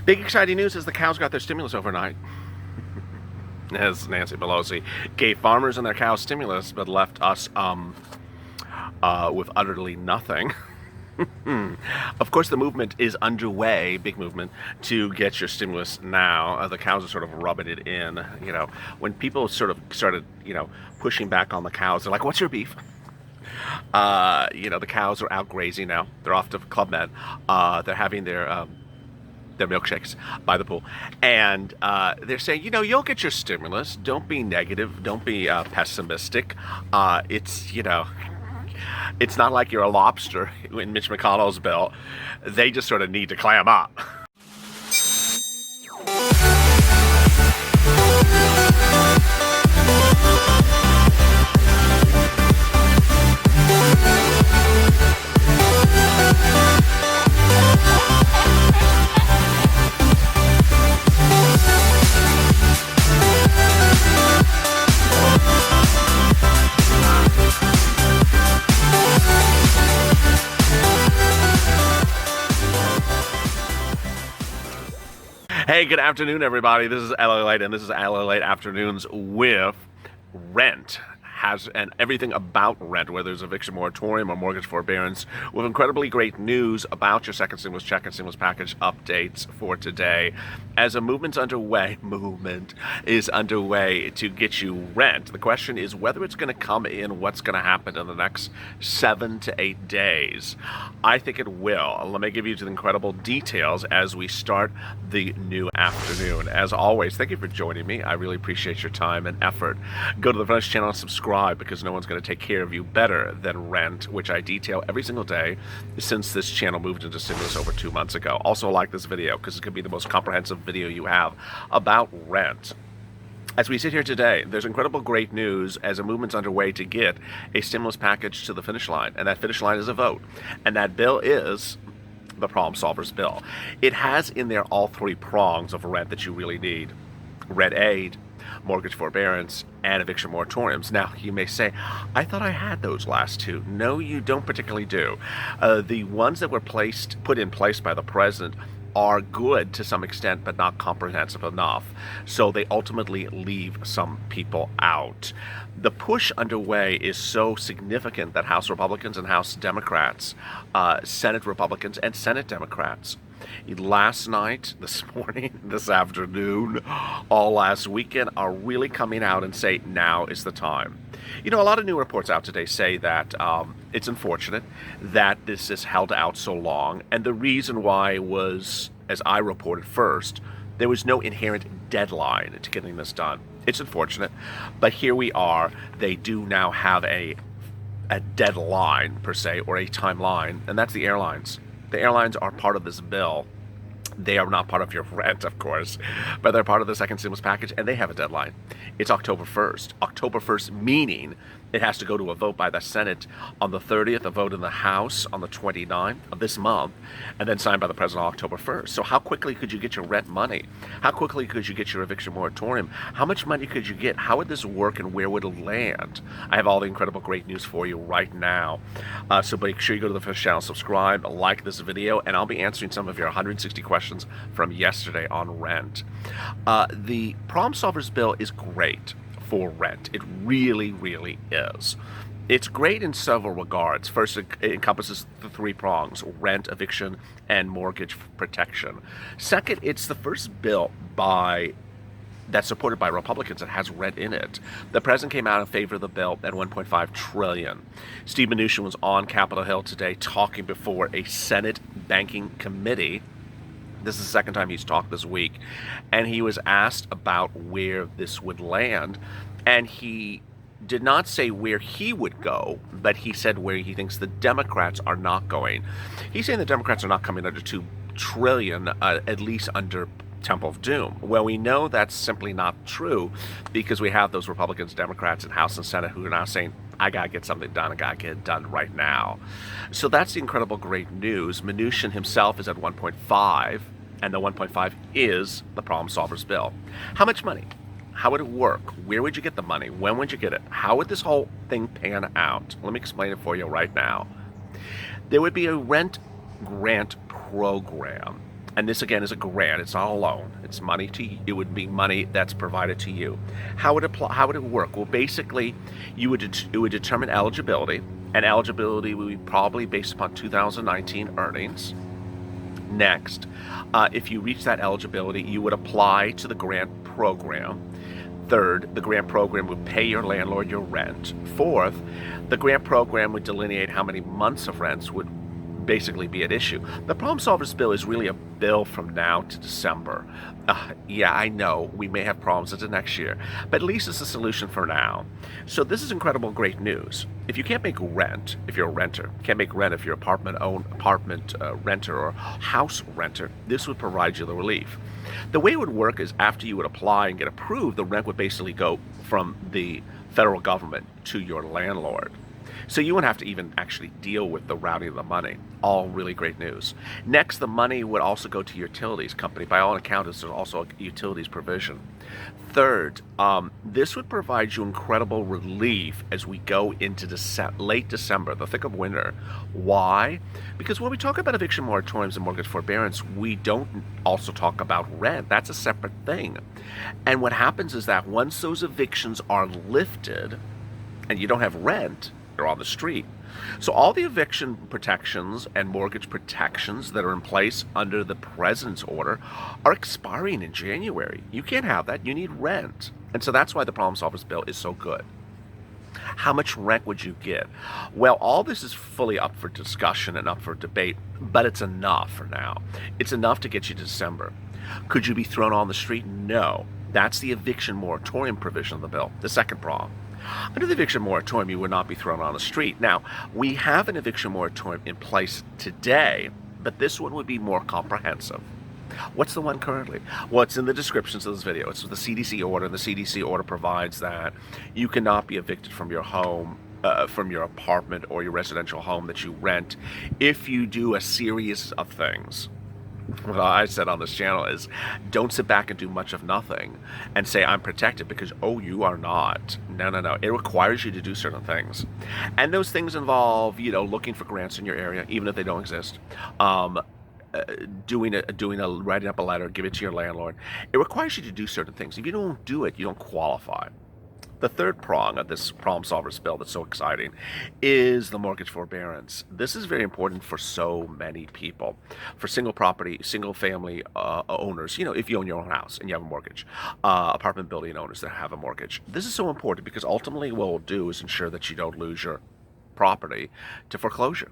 Big exciting news is the cows got their stimulus overnight. As Nancy Pelosi gave farmers and their cows stimulus, but left us with utterly nothing. Of course, the movement is underway, big movement, to get your stimulus now. The cows are sort of rubbing it in. You know, when people sort of started, pushing back on the cows, they're like, "What's your beef?" The cows are out grazing now. They're off to Club Med. They're having their milkshakes by the pool, and they're saying, you'll get your stimulus. Don't be negative. Don't be pessimistic. It's not like you're a lobster in Mitch McConnell's bill. They just sort of need to clam up. Hey, good afternoon, everybody. This is LALATE, and this is LALATE Afternoons with Rent. And everything about rent, whether it's eviction moratorium or mortgage forbearance, with incredibly great news about your second stimulus check and stimulus package updates for today. As a movement is underway to get you rent, the question is whether it's going to come in, what's going to happen in the next 7 to 8 days. I think it will. Let me give you the incredible details as we start the new afternoon. As always, thank you for joining me. I really appreciate your time and effort. Go to the French channel and subscribe, because no one's going to take care of you better than rent, which I detail every single day since this channel moved into stimulus over 2 months ago. Also like this video, because it could be the most comprehensive video you have about rent. As we sit here today, there's incredible great news as a movement's underway to get a stimulus package to the finish line, and that finish line is a vote. And that bill is the Problem Solvers bill. It has in there all three prongs of rent that you really need: rent aid, mortgage forbearance, and eviction moratoriums. Now, you may say, I thought I had those last two. No, you don't particularly do. The ones that were put in place by the president are good to some extent, but not comprehensive enough. So they ultimately leave some people out. The push underway is so significant that House Republicans and House Democrats, Senate Republicans and Senate Democrats, last night, this morning, this afternoon, all last weekend, are really coming out and say now is the time. A lot of new reports out today say that it's unfortunate that this is held out so long, and the reason why was, as I reported first, there was no inherent deadline to getting this done. It's unfortunate, but here we are. They do now have a deadline, per se, or a timeline, and that's the airlines. The airlines are part of this bill. They are not part of your rent, of course, but they're part of the second stimulus package, and they have a deadline. It's October 1st. October 1st meaning it has to go to a vote by the Senate on the 30th, a vote in the House on the 29th of this month, and then signed by the President on October 1st. So how quickly could you get your rent money? How quickly could you get your eviction moratorium? How much money could you get? How would this work, and where would it land? I have all the incredible great news for you right now. So make sure you go to the Fish channel, subscribe, like this video, and I'll be answering some of your 160 questions from yesterday on rent. The Problem Solvers bill is great for rent. It really, really is. It's great in several regards. First, it encompasses the three prongs: rent, eviction, and mortgage protection. Second, it's the first bill that's supported by Republicans that has rent in it. The president came out in favor of the bill at $1.5 trillion. Steve Mnuchin was on Capitol Hill today talking before a Senate banking committee. This is the second time he's talked this week, and he was asked about where this would land, and he did not say where he would go, but he said where he thinks the Democrats are not going. He's saying the Democrats are not coming under $2 trillion, at least under Temple of Doom. Well, we know that's simply not true, because we have those Republicans, Democrats in House and Senate who are now saying, I got to get something done. I got to get it done right now. So that's the incredible great news. Mnuchin himself is at 1.5, and the 1.5 is the Problem Solvers bill. How much money? How would it work? Where would you get the money? When would you get it? How would this whole thing pan out? Let me explain it for you right now. There would be a rent grant program. And this again is a grant. It's not a loan. It's money to you. It would be money that's provided to you. How would it work? Well, basically, it would determine eligibility, and eligibility would be probably based upon 2019 earnings. Next, if you reach that eligibility, you would apply to the grant program. Third, the grant program would pay your landlord your rent. Fourth, the grant program would delineate how many months of rents would basically be at issue. The Problem Solvers bill is really a bill from now to December. Yeah, I know we may have problems into next year, but at least it's a solution for now. So this is incredible, great news. If you can't make rent, if you're a renter, can't make rent if you're apartment renter or house renter, this would provide you the relief. The way it would work is after you would apply and get approved, the rent would basically go from the federal government to your landlord. So you wouldn't have to even actually deal with the routing of the money. All really great news. Next, the money would also go to your utilities company. By all accounts, there's also a utilities provision. Third, this would provide you incredible relief as we go into late December, the thick of winter. Why? Because when we talk about eviction moratoriums and mortgage forbearance, we don't also talk about rent. That's a separate thing. And what happens is that once those evictions are lifted and you don't have rent, you're on the street. So all the eviction protections and mortgage protections that are in place under the president's order are expiring in January. You can't have that. You need rent. And so that's why the Problem Solvers bill is so good. How much rent would you get? Well, all this is fully up for discussion and up for debate, but it's enough for now. It's enough to get you to December. Could you be thrown on the street? No. That's the eviction moratorium provision of the bill, the second prong. Under the eviction moratorium, you would not be thrown on the street. Now, we have an eviction moratorium in place today, but this one would be more comprehensive. What's the one currently? Well, it's in the descriptions of this video. It's the CDC order. The CDC order provides that you cannot be evicted from your home, from your apartment or your residential home that you rent if you do a series of things. What I said on this channel is don't sit back and do much of nothing and say I'm protected because, oh, you are not. No. It requires you to do certain things. And those things involve, looking for grants in your area, even if they don't exist. Writing up a letter, give it to your landlord. It requires you to do certain things. If you don't do it, you don't qualify. The third prong of this Problem Solvers bill that's so exciting is the mortgage forbearance. This is very important for so many people. For single family owners, if you own your own house and you have a mortgage, apartment building owners that have a mortgage. This is so important because ultimately what it will do is ensure that you don't lose your property to foreclosure.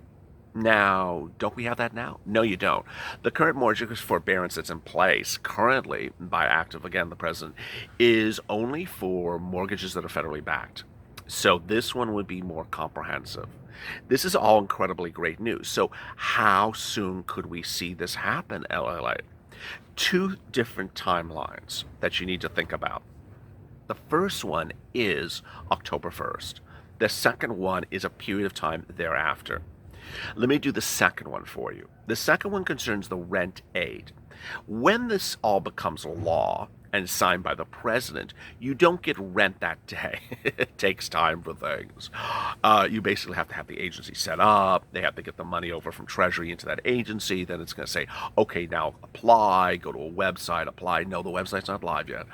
Now, don't we have that now? No, you don't. The current mortgage forbearance that's in place currently by act of, again, the president, is only for mortgages that are federally backed. So this one would be more comprehensive. This is all incredibly great news. So how soon could we see this happen, LALATE? Two different timelines that you need to think about. The first one is October 1st. The second one is a period of time thereafter. Let me do the second one for you. The second one concerns the rent aid. When this all becomes law and signed by the president, you don't get rent that day. It takes time for things. You basically have to have the agency set up. They have to get the money over from Treasury into that agency. Then it's going to say, okay, now apply. Go to a website, apply. No, the website's not live yet.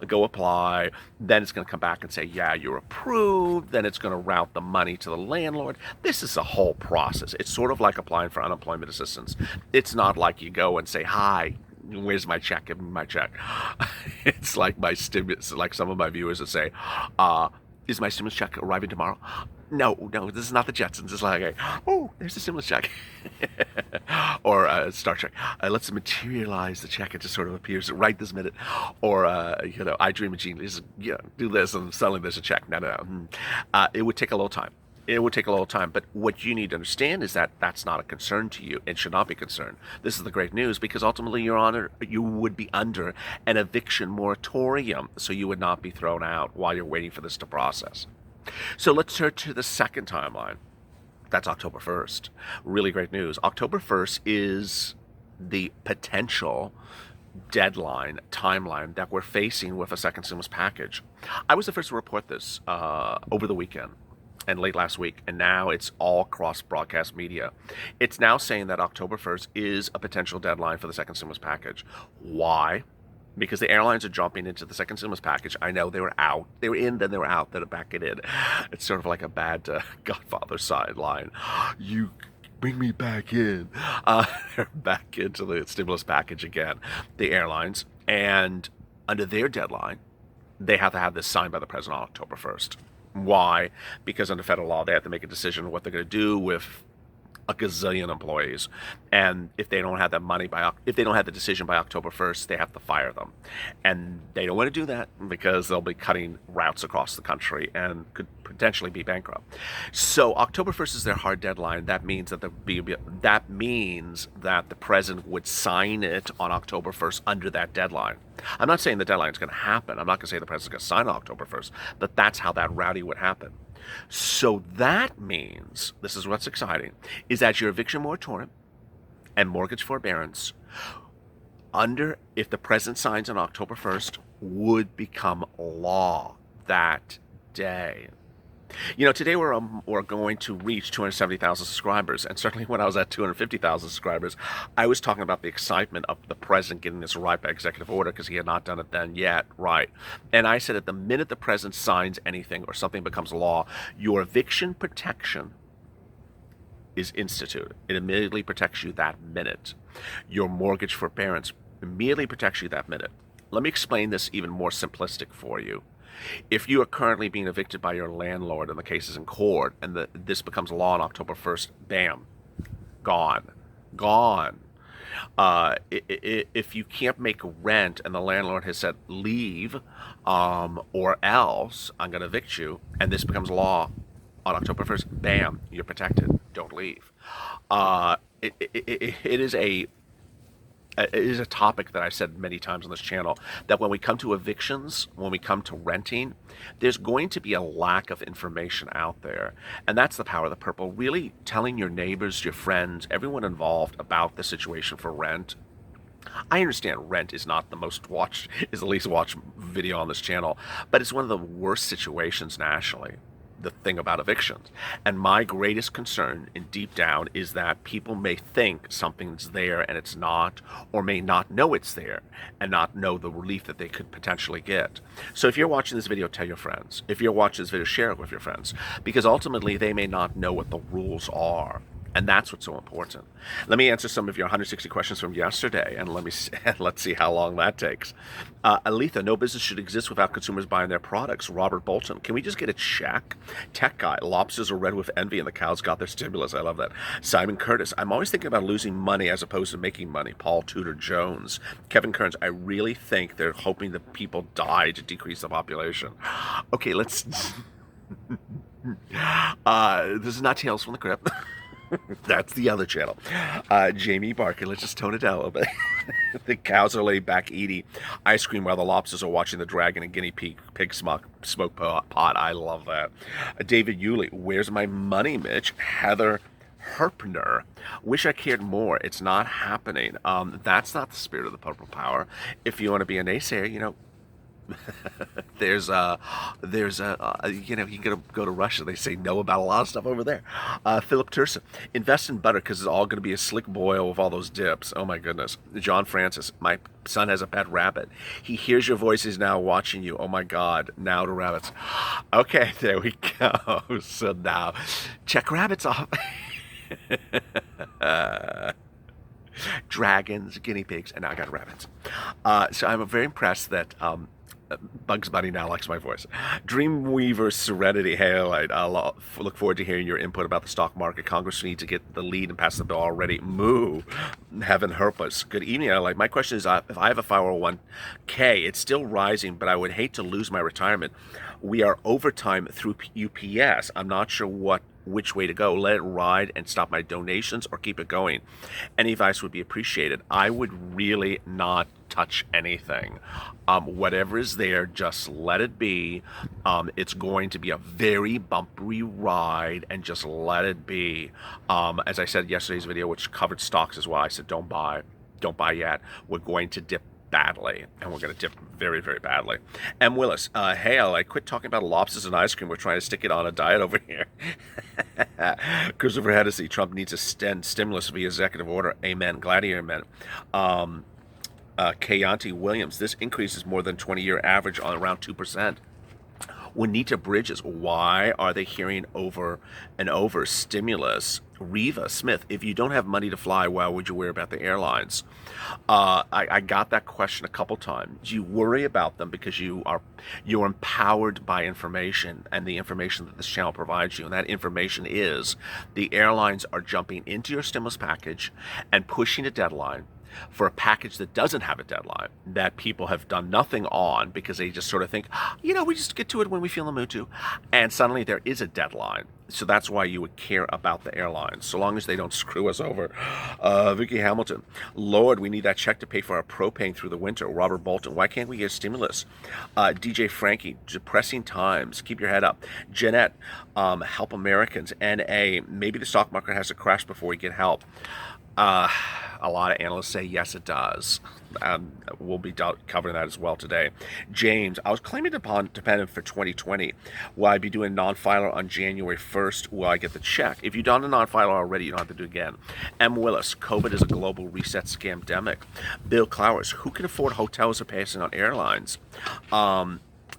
Go apply. Then it's going to come back and say, yeah, you're approved. Then it's going to route the money to the landlord. This is a whole process. It's sort of like applying for unemployment assistance. It's not like you go and say, hi, where's my check? Give me my check. It's like my stimulus, like some of my viewers would say, is my stimulus check arriving tomorrow? No, this is not the Jetsons. It's like, oh, there's the stimulus check. Or Star Trek. Let's materialize the check. It just sort of appears right this minute. Or, I dream of genius. Do this and suddenly there's a check. No. It would take a little time. It would take a little time, but what you need to understand is that that's not a concern to you and should not be concerned. This is the great news because ultimately you would be under an eviction moratorium, so you would not be thrown out while you're waiting for this to process. So let's turn to the second timeline. That's October 1st. Really great news. October 1st is the potential timeline that we're facing with a second stimulus package. I was the first to report this over the weekend. and late last week, and now it's all across broadcast media. It's now saying that October 1st is a potential deadline for the second stimulus package. Why? Because the airlines are jumping into the second stimulus package. I know they were out. They were in, then they were out, then back it in. It's sort of like a bad Godfather sideline. You bring me back in. They're back into the stimulus package again, the airlines. And under their deadline, they have to have this signed by the president on October 1st. Why? Because under federal law, they have to make a decision on what they're going to do with a gazillion employees, and if they don't have that money if they don't have the decision by October 1st, they have to fire them, and they don't want to do that because they'll be cutting routes across the country and could potentially be bankrupt. So October 1st is their hard deadline. That means that the president would sign it on October 1st under that deadline. I'm not saying the deadline is going to happen. I'm not going to say the president's going to sign on October 1st, but that's how that rowdy would happen. So that means, this is what's exciting, is that your eviction moratorium and mortgage forbearance, if the president signs on October 1st, would become law that day. You know, today we're going to reach 270,000 subscribers, and certainly when I was at 250,000 subscribers, I was talking about the excitement of the president getting this right by executive order because he had not done it then yet, right? And I said at the minute the president signs anything or something becomes law, your eviction protection is instituted. It immediately protects you that minute. Your mortgage forbearance immediately protects you that minute. Let me explain this even more simplistic for you. If you are currently being evicted by your landlord and the case is in court and this becomes law on October 1st, bam, gone. If you can't make rent and the landlord has said leave or else I'm going to evict you, and this becomes law on October 1st, bam, you're protected. Don't leave. It is a topic that I've said many times on this channel, that when we come to evictions, when we come to renting, there's going to be a lack of information out there. And that's the power of the purple, really telling your neighbors, your friends, everyone involved about the situation for rent. I understand rent is not the least watched video on this channel, but it's one of the worst situations nationally. The thing about evictions. And my greatest concern in deep down is that people may think something's there and it's not, or may not know it's there and not know the relief that they could potentially get. So if you're watching this video, tell your friends. If you're watching this video, share it with your friends, because ultimately they may not know what the rules are. And that's what's so important. Let me answer some of your 160 questions from yesterday, and let's see how long that takes. Aletha, no business should exist without consumers buying their products. Robert Bolton, can we just get a check? Tech Guy, lobsters are red with envy and the cows got their stimulus. I love that. Simon Curtis, I'm always thinking about losing money as opposed to making money. Paul Tudor Jones. Kevin Kearns, I really think they're hoping that people die to decrease the population. Okay, let's... this is not Tales from the Crypt. That's the other channel. Jamie Barker, let's just tone it down a little bit. The cows are laid back eating ice cream while the lobsters are watching the dragon and guinea pig smoke pot. I love that. David Yulee, where's my money, Mitch? Heather Herpner, wish I cared more. It's not happening. That's not the spirit of the purple power. If you want to be a naysayer, you know, you can go to Russia. They say no about a lot of stuff over there. Philip Turson, invest in butter because it's all going to be a slick boil with all those dips. Oh my goodness. John Francis, my son has a pet rabbit. He hears your voice. He's now watching you. Oh my God. Now to rabbits. Okay, there we go. So now check rabbits off. Dragons, guinea pigs, and now I got rabbits. So I'm very impressed that Bugs Bunny now likes my voice. Dreamweaver Serenity, hey, I'll look forward to hearing your input about the stock market. Congress needs to get the lead and pass the bill already. Moo. Heaven help us. Good evening. My question is, if I have a 501k, it's still rising, but I would hate to lose my retirement. We are overtime through UPS. I'm not sure which way to go. Let it ride and stop my donations, or keep it going. Any advice would be appreciated. I would really not touch anything. Whatever is there, just let it be. It's going to be a very bumpy ride, and just let it be. As I said in yesterday's video, which covered stocks as well, I said don't buy yet. We're going to dip badly, and we're going to dip very, very badly. M. Willis, hey, I quit talking about lobsters and ice cream. We're trying to stick it on a diet over here. Christopher Hennessy, Trump needs a stimulus via executive order. Amen. Glad to hear, amen. Kayanti Williams, this increase is more than 20-year average on around 2%. Juanita Bridges, why are they hearing over and over stimulus? Reva Smith, if you don't have money to fly, why would you worry about the airlines? I got that question a couple times. You worry about them because you're empowered by information and the information that this channel provides you. And that information is the airlines are jumping into your stimulus package and pushing a deadline for a package that doesn't have a deadline, that people have done nothing on because they just sort of think, we just get to it when we feel the mood to. And suddenly there is a deadline. So that's why you would care about the airlines, so long as they don't screw us over. Vicky Hamilton, Lord, we need that check to pay for our propane through the winter. Robert Bolton, why can't we get stimulus? DJ Frankie, depressing times. Keep your head up. Jeanette, help Americans. NA, maybe the stock market has to crash before we get help. A lot of analysts say yes, it does. We'll be covering that as well today. James, I was claiming dependent for 2020. Will I be doing non-filer on January 1st? Will I get the check? If you've done a non-filer already, you don't have to do it again. M. Willis, COVID is a global reset scamdemic. Bill Clowers, who can afford hotels or passing on airlines?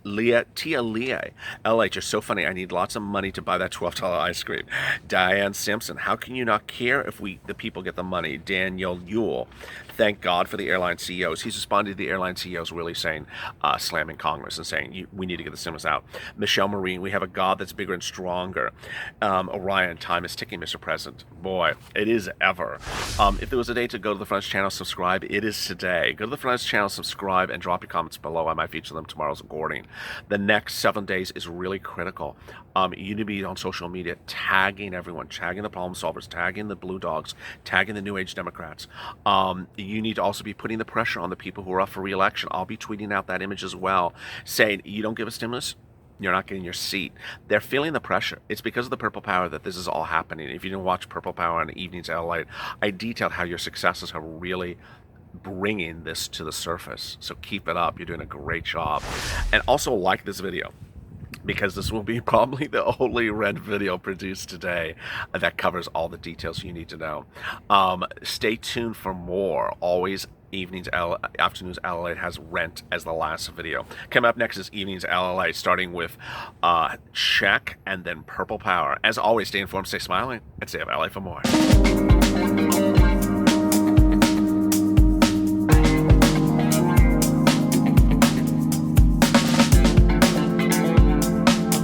Tia Leah, LH, you're so funny. I need lots of money to buy that $12 ice cream. Diane Simpson, how can you not care if the people get the money? Daniel Yule, thank God for the airline CEOs. He's responded to the airline CEOs really saying, slamming Congress and saying, we need to get the stimulus out. Michelle Marine, we have a God that's bigger and stronger. Orion, time is ticking, Mr. President. Boy, it is ever. If there was a day to go to the Fronts channel, subscribe, it is today. Go to the Fronts channel, subscribe, and drop your comments below. I might feature them tomorrow's recording. The next 7 days is really critical. You need to be on social media tagging everyone, tagging the problem solvers, tagging the blue dogs, tagging the New Age Democrats. You need to also be putting the pressure on the people who are up for re-election. I'll be tweeting out that image as well, saying, you don't give a stimulus, you're not getting your seat. They're feeling the pressure. It's because of the Purple Power that this is all happening. If you didn't watch Purple Power on Evenings LALATE, I detailed how your successes are really bringing this to the surface. So keep it up. You're doing a great job. And also like this video, because this will be probably the only red video produced today that covers all the details you need to know. Stay tuned for more. Always Afternoons LALATE has Rent as the last video. Coming up next is Evenings LALATE, starting with Check and then Purple Power. As always, stay informed, stay smiling, and stay up LA for more.